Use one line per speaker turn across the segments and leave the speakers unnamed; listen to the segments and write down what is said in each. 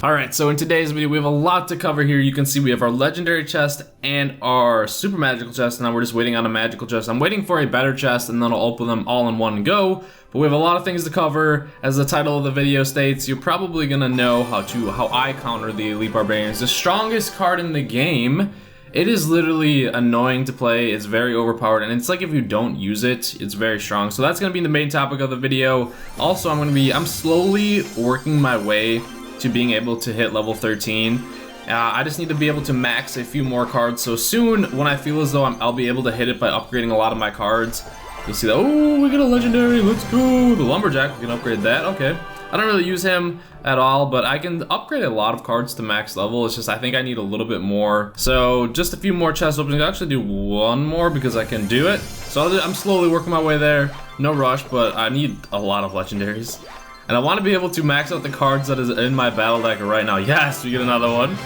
Alright, so in today's video we have a lot to cover here. You can see we have our legendary chest and our super magical chest, and now we're just waiting on a magical chest. I'm waiting for a better chest and then I'll open them all in one go. But we have a lot of things to cover. As the title of the video states, you're probably gonna know how I counter the Elite Barbarians. The strongest card in the game. It is literally annoying to play, it's very overpowered, and it's like if you don't use it, it's very strong. So that's gonna be the main topic of the video. Also, I'm slowly working my way to being able to hit level 13. I just need to be able to max a few more cards, so soon when I feel as though I'll be able to hit it by upgrading a lot of my cards. You'll see that, oh, we got a legendary, let's go! The Lumberjack, we can upgrade that, okay. I don't really use him at all, but I can upgrade a lot of cards to max level. It's just I think I need a little bit more. So just a few more chest openings. I'll actually do one more because I can do it. So I'm slowly working my way there. No rush, but I need a lot of legendaries. And I want to be able to max out the cards that is in my battle deck right now. Yes, we get another one.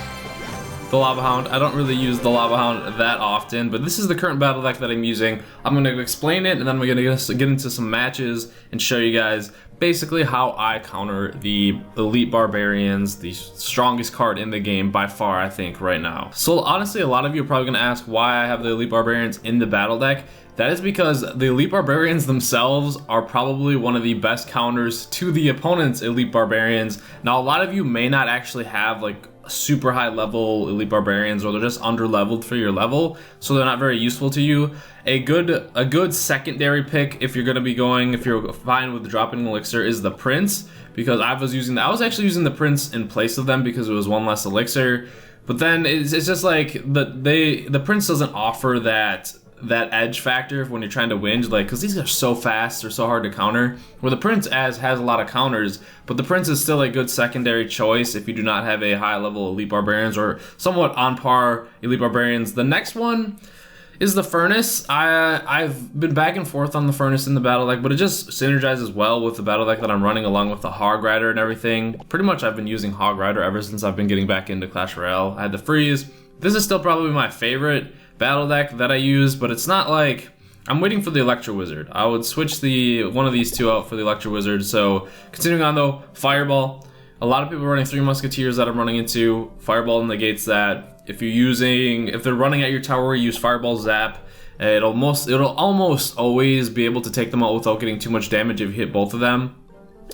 The Lava Hound. I don't really use the Lava Hound that often, but this is the current battle deck that I'm using. I'm going to explain it, and then we're going to get into some matches and show you guys basically how I counter the Elite Barbarians, the strongest card in the game by far, I think, right now. So honestly, a lot of you are probably going to ask why I have the Elite Barbarians in the battle deck. That is because the Elite Barbarians themselves are probably one of the best counters to the opponent's Elite Barbarians. Now, a lot of you may not actually have like super high level Elite Barbarians, or they're just under leveled for your level, so they're not very useful to you. A good secondary pick if you're if you're fine with dropping elixir, is the Prince, because I was actually using the Prince in place of them because it was one less elixir. But then it's just like the Prince doesn't offer that edge factor when you're trying to win, like, because these are so fast, they're so hard to counter, where the Prince has a lot of counters, but the Prince is still a good secondary choice if you do not have a high level Elite Barbarians or somewhat on par Elite Barbarians. The next one is the Furnace. I've been back and forth on the Furnace in the battle deck, but it just synergizes well with the battle deck that I'm running, along with the Hog Rider and everything. Pretty much I've been using Hog Rider ever since I've been getting back into Clash Royale. I had the Freeze. This is still probably my favorite battle deck that I use, but it's not like I'm waiting for the Electro Wizard. I would switch one of these two out for the Electro Wizard. So continuing on though, Fireball. A lot of people are running 3 Musketeers that I'm running into. Fireball negates that. If they're running at your tower, use Fireball Zap. It'll almost always be able to take them out without getting too much damage if you hit both of them.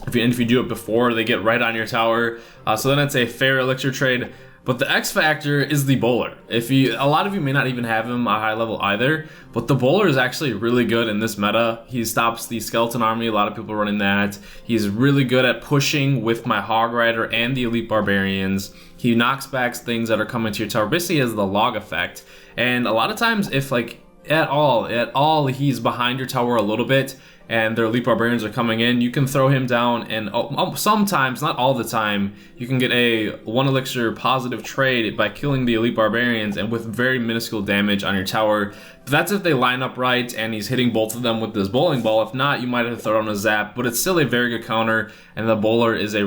If you do it before they get right on your tower, so then it's a fair elixir trade. But the X factor is the Bowler. A lot of you may not even have him at high level either, but the Bowler is actually really good in this meta. He stops the Skeleton Army, a lot of people running that. He's really good at pushing with my Hog Rider and the Elite Barbarians. He knocks back things that are coming to your tower. Basically, he has the log effect. And a lot of times, if like at all he's behind your tower a little bit, and their Elite Barbarians are coming in, you can throw him down, and sometimes, not all the time, you can get a 1 elixir positive trade by killing the Elite Barbarians and with very minuscule damage on your tower. But that's if they line up right and he's hitting both of them with this bowling ball. If not, you might have to throw on a zap, but it's still a very good counter, and the Bowler is a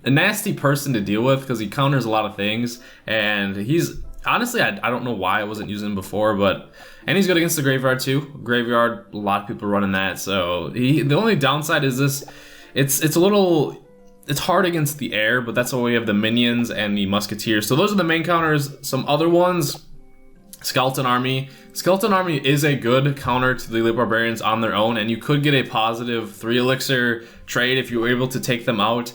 nasty person to deal with because he counters a lot of things, and he's honestly, I don't know why I wasn't using him before, and he's good against the Graveyard too. Graveyard, a lot of people running that. So the only downside is this: it's hard against the air, but that's why we have the minions and the Musketeers. So those are the main counters. Some other ones: Skeleton Army. Skeleton Army is a good counter to the Elite Barbarians on their own, and you could get a positive 3 elixir trade if you were able to take them out.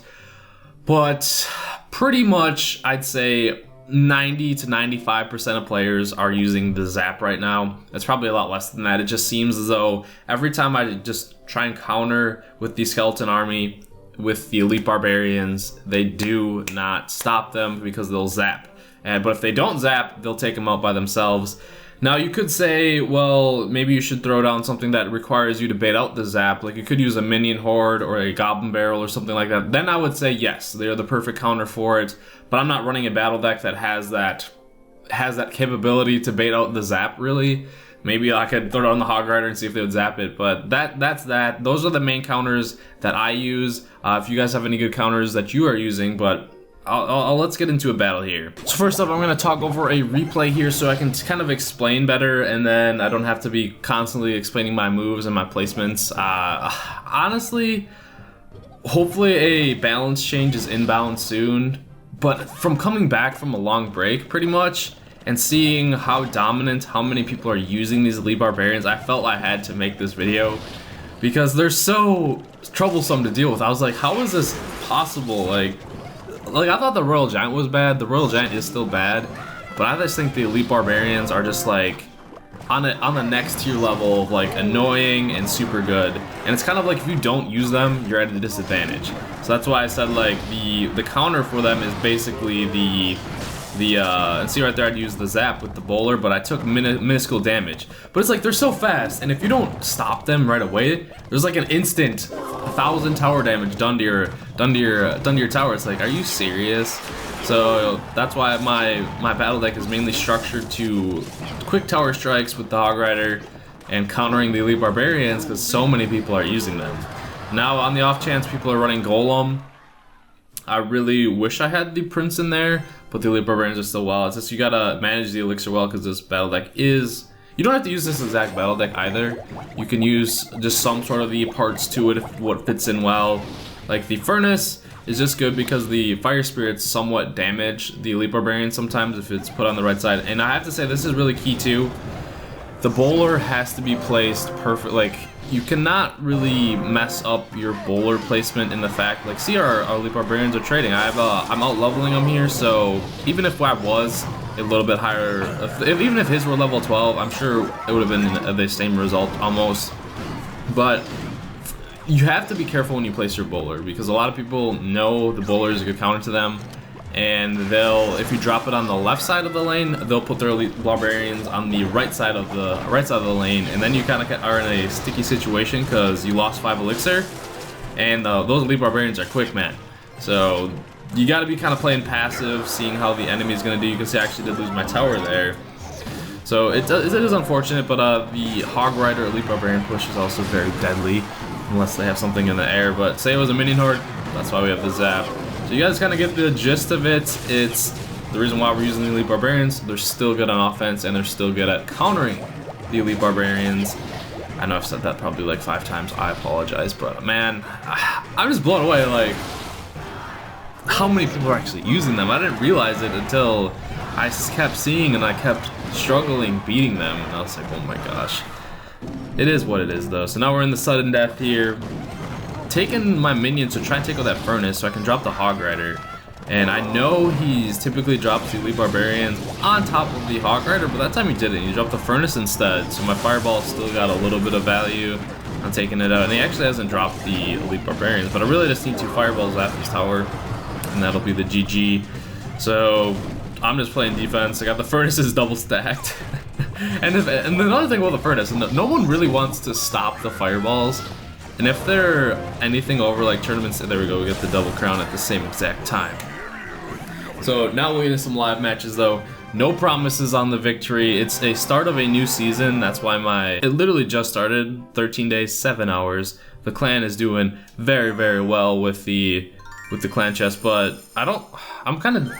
But pretty much, I'd say 90 to 95% of players are using the Zap right now. It's probably a lot less than that. It just seems as though every time I just try and counter with the Skeleton Army, with the Elite Barbarians, they do not stop them because they'll zap. But if they don't zap, they'll take them out by themselves. Now you could say, well, maybe you should throw down something that requires you to bait out the zap. Like you could use a Minion Horde or a Goblin Barrel or something like that. Then I would say yes, they're the perfect counter for it. But I'm not running a battle deck that has that capability to bait out the zap, really. Maybe I could throw it on the Hog Rider and see if they would zap it, but that's that. Those are the main counters that I use. If you guys have any good counters that you are using, but let's get into a battle here. So first up, I'm going to talk over a replay here so I can kind of explain better, and then I don't have to be constantly explaining my moves and my placements. Honestly, hopefully a balance change is inbound soon. But from coming back from a long break, pretty much, and seeing how dominant, how many people are using these Elite Barbarians, I felt I had to make this video because they're so troublesome to deal with. I was like, how is this possible? Like I thought the Royal Giant was bad. The Royal Giant is still bad, but I just think the Elite Barbarians are just like on the next tier level of like annoying and super good. And it's kind of like if you don't use them, you're at a disadvantage. So that's why I said like the counter for them is basically and see right there, I'd use the zap with the bowler, but I took minuscule damage. But it's like they're so fast, and if you don't stop them right away, there's like an instant 1,000 tower damage done to your tower. It's like, are you serious? So that's why my battle deck is mainly structured to quick tower strikes with the Hog Rider and countering the Elite Barbarians because so many people are using them. Now on the off chance people are running Golem, I really wish I had the Prince in there, but the Elite Barbarians are still well. It's just you gotta manage the elixir well because this battle deck is... You don't have to use this exact battle deck either. You can use just some sort of the parts to it if what fits in well. Like the Furnace is just good because the Fire Spirits somewhat damage the Elite Barbarians sometimes if it's put on the right side. And I have to say this is really key too. The bowler has to be placed perfect. Like you cannot really mess up your bowler placement in the fact, like, see our Elite Barbarians are trading. I'm out leveling them here, so even if I was a little bit higher, even if his were level 12, I'm sure it would have been the same result almost. But you have to be careful when you place your bowler because a lot of people know the bowler is a good counter to them. And if you drop it on the left side of the lane, they'll put their Elite Barbarians on the right side of the lane, and then you kind of are in a sticky situation because you lost 5 elixir, and those Elite Barbarians are quick, man. So you got to be kind of playing passive, seeing how the enemy is going to do. You can see I actually did lose my tower there, so it is unfortunate. But the Hog Rider Elite Barbarian push is also very deadly, unless they have something in the air. But say it was a minion horde, that's why we have the zap. So you guys kind of get the gist of it. It's the reason why we're using the Elite Barbarians. They're still good on offense, and they're still good at countering the Elite Barbarians. I know I've said that probably like 5 times. I apologize, but man, I'm just blown away, like, how many people are actually using them. I didn't realize it until I just kept seeing and I kept struggling beating them, and I was like, oh my gosh. It is what it is, though. So now we're in the sudden death here. Taking my minions to try and take out that Furnace so I can drop the Hog Rider. And I know he's typically drops the Elite Barbarians on top of the Hog Rider, but that time he didn't. He dropped the Furnace instead, so my Fireball still got a little bit of value on taking it out. And he actually hasn't dropped the Elite Barbarians, but I really just need 2 Fireballs after his tower, and that'll be the GG. So I'm just playing defense. I got the Furnaces double stacked. and another thing about the Furnace, no one really wants to stop the Fireballs. And if they're anything over like tournaments, there we go, we get the double crown at the same exact time. So now we're into some live matches though. No promises on the victory. It's a start of a new season. That's why it literally just started, 13 days, 7 hours. The clan is doing very, very well with the clan chest, but I'm kind of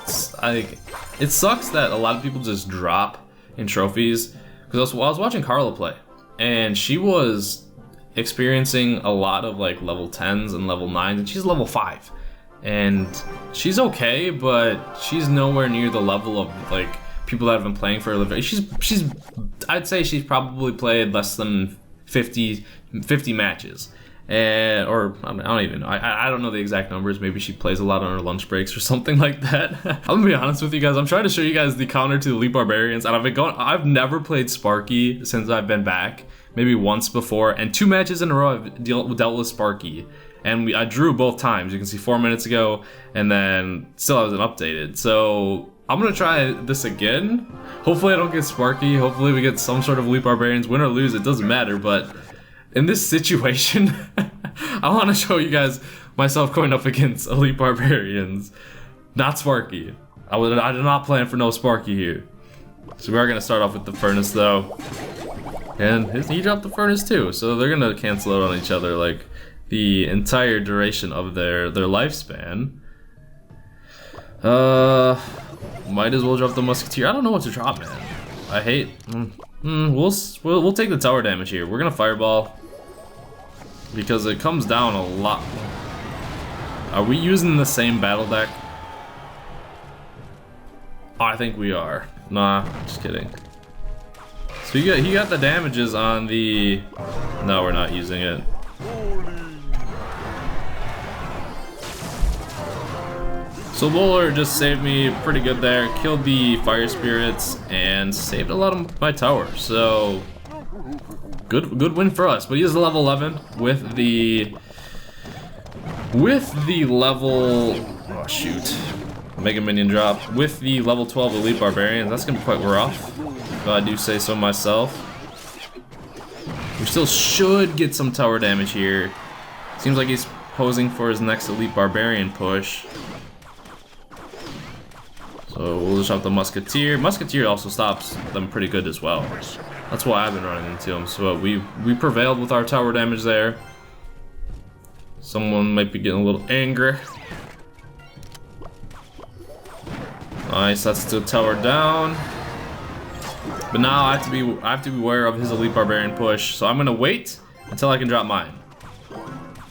like, it sucks that a lot of people just drop in trophies. Because I was watching Carla play, and she was experiencing a lot of like level 10s and level 9s, and she's level 5, and she's okay, but she's nowhere near the level of like people that have been playing for a living. I'd say she's probably played less than 50 matches, or I don't even know. I don't know the exact numbers. Maybe she plays a lot on her lunch breaks or something like that. I'm gonna be honest with you guys. I'm trying to show you guys the counter to the Elite Barbarians, and I've never played Sparky since I've been back. Maybe once before, and 2 matches in a row I've dealt with Sparky, and I drew both times. You can see 4 minutes ago, and then still hasn't updated. So I'm gonna try this again. Hopefully I don't get Sparky. Hopefully we get some sort of Elite Barbarians. Win or lose, it doesn't matter. But in this situation, I want to show you guys myself going up against Elite Barbarians, not Sparky. I did not plan for no Sparky here. So we are gonna start off with the Furnace though. And he dropped the Furnace too, so they're gonna cancel out on each other like the entire duration of their lifespan. Might as well drop the Musketeer. I don't know what to drop, man. I hate. We'll take the tower damage here. We're gonna Fireball because it comes down a lot. Are we using the same battle deck? Oh, I think we are. Nah, just kidding. So he got the damages on the... No, we're not using it. So Bowler just saved me pretty good there, killed the fire spirits, and saved a lot of my tower. So good win for us. But he is level 11 with the level, oh shoot, Mega Minion drop with the level 12 Elite Barbarians. That's gonna be quite rough, if I do say so myself. We still should get some tower damage here. Seems like he's posing for his next Elite Barbarian push. So we'll just have the Musketeer. Musketeer also stops them pretty good as well. That's why I've been running into him. So we prevailed with our tower damage there. Someone might be getting a little angry. Nice, that's still tower down. But now I have to be aware of his Elite Barbarian push. So I'm gonna wait until I can drop mine.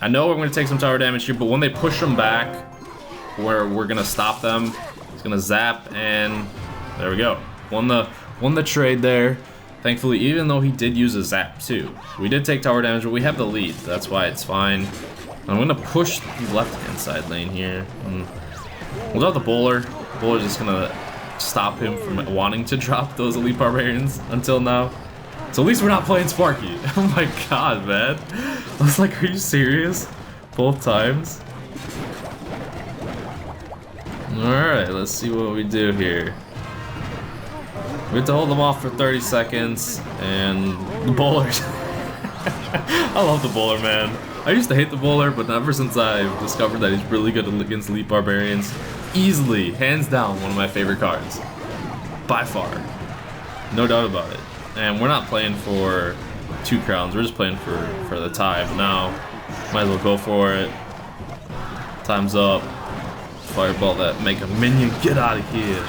I know we're gonna take some tower damage here, but when they push them back, where we're gonna stop them. It's gonna zap, and there we go. Won the trade there. Thankfully, even though he did use a zap too. We did take tower damage, but we have the lead. That's why it's fine. I'm gonna push the left-hand side lane here. Without the Bowler, Bowler's just gonna stop him from wanting to drop those Elite Barbarians until now. So at least we're not playing Sparky. Oh my god, man. I was like, are you serious? Both times? Alright, let's see what we do here. We have to hold them off for 30 seconds, and the Bowlers. I love the Bowler, man. I used to hate the Bowler, but ever since I've discovered that he's really good against Elite Barbarians, easily, hands down, one of my favorite cards. By far. No doubt about it. And we're not playing for 2 crowns, we're just playing for the tie now. Might as well go for it. Time's up. Fireball that Mega Minion, get out of here.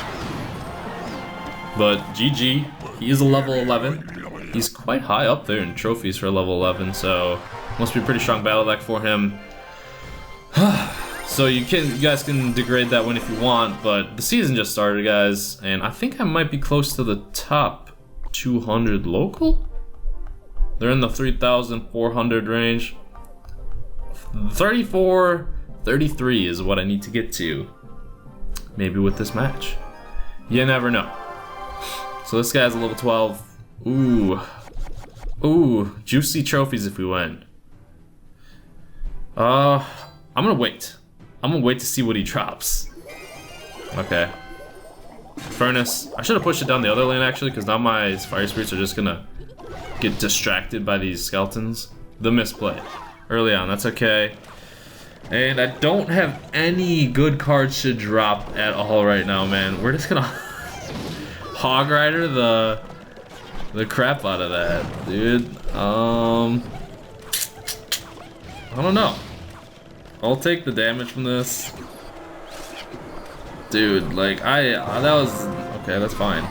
But GG, he is a level 11. He's quite high up there in trophies for level 11, so must be a pretty strong battle deck for him. So you guys can degrade that win if you want, but the season just started, guys, and I think I might be close to the top 200 local. They're in the 3,400 range. 33 is what I need to get to. Maybe with this match. You never know. So this guy's a level 12. Ooh. Ooh, juicy trophies if we win. I'm gonna wait. I'm gonna wait to see what he drops. Okay. Furnace. I should have pushed it down the other lane actually, because now my fire spirits are just gonna get distracted by these skeletons. The misplay. Early on, that's okay. And I don't have any good cards to drop at all right now, man. We're just gonna Hog Rider the crap out of that, dude. I don't know. I'll take the damage from this. Dude, like, that was... Okay, that's fine.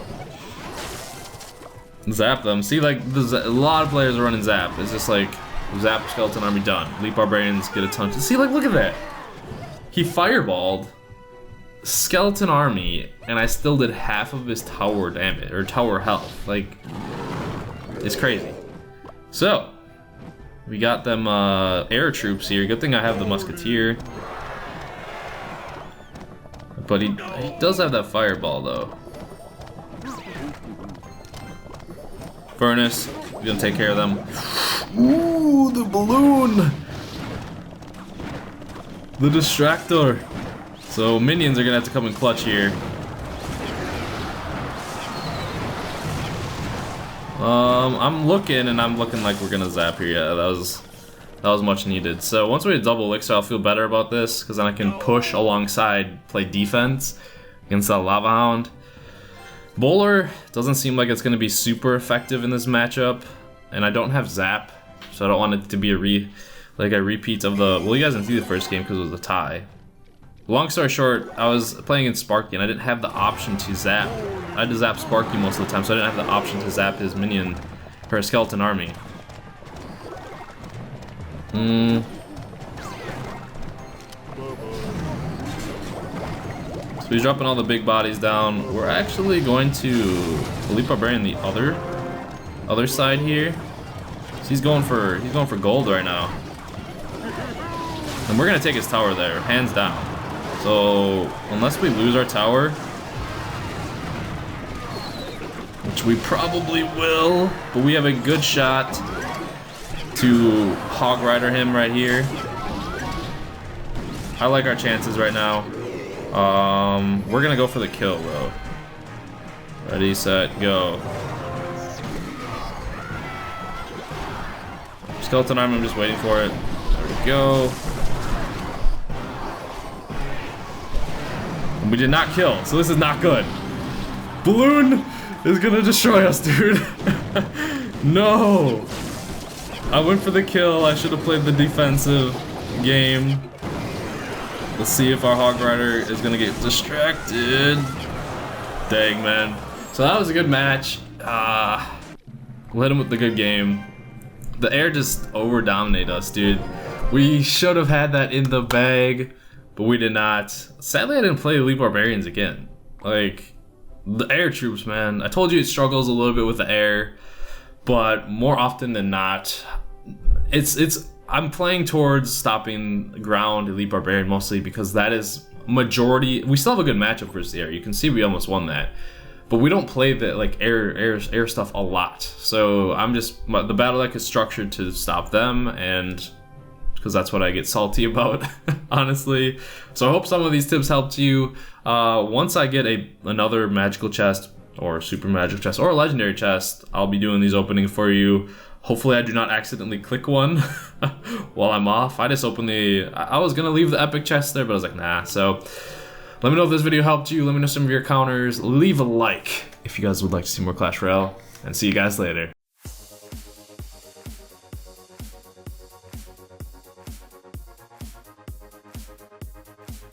Zap them. See, like, a lot of players are running Zap. It's just like, Zap, Skeleton Army, done. Elite Barbarians get a ton. See, like, look at that. He fireballed Skeleton Army, and I still did half of his tower damage, or tower health. Like, it's crazy. So, we got them air troops here. Good thing I have the Musketeer. But he does have that fireball, though. Furnace, we're gonna take care of them. Ooh, the balloon! The distractor. So minions are gonna have to come in clutch here. I'm looking like we're gonna zap here. Yeah, that was much needed. So once we hit double elixir, I'll feel better about this, because then I can push alongside, play defense against that Lava Hound. Bowler doesn't seem like it's gonna be super effective in this matchup, and I don't have zap, so I don't want it to be a repeat of the. Well, you guys didn't see the first game because it was a tie. Long story short, I was playing in Sparky and I didn't have the option to zap. I had to zap Sparky most of the time, so I didn't have the option to zap his minion or skeleton army. So he's dropping all the big bodies down. We're actually going to Elite Barbarian the other side here. So he's going for gold right now. And we're gonna take his tower there, hands down. So unless we lose our tower, which we probably will, but we have a good shot to Hog Rider him right here. I like our chances right now. We're gonna go for the kill though. Ready, set, go. Skeleton arm, I'm just waiting for it. There we go. And we did not kill, so this is not good. Balloon is gonna destroy us, dude. No. I went for the kill. I should have played the defensive game. Let's see if our Hog Rider is gonna get distracted. Dang, man. So that was a good match. We'll hit him with the good game. The air just over-dominated us, dude. We should have had that in the bag, but we did not. Sadly, I didn't play Elite Barbarians again. Like, the air troops, man. I told you it struggles a little bit with the air, but more often than not, I'm playing towards stopping ground Elite Barbarian mostly because that is majority. We still have a good matchup versus the air. You can see we almost won that, but we don't play the like air stuff a lot. So I'm just the battle deck is structured to stop them, and because that's what I get salty about, honestly. So I hope some of these tips helped you. Once I get another magical chest or super magical chest or a legendary chest, I'll be doing these openings for you. Hopefully I do not accidentally click one while I'm off. I just opened I was gonna leave the epic chest there, but I was like, nah. So let me know if this video helped you. Let me know some of your counters. Leave a like if you guys would like to see more Clash Royale, and see you guys later.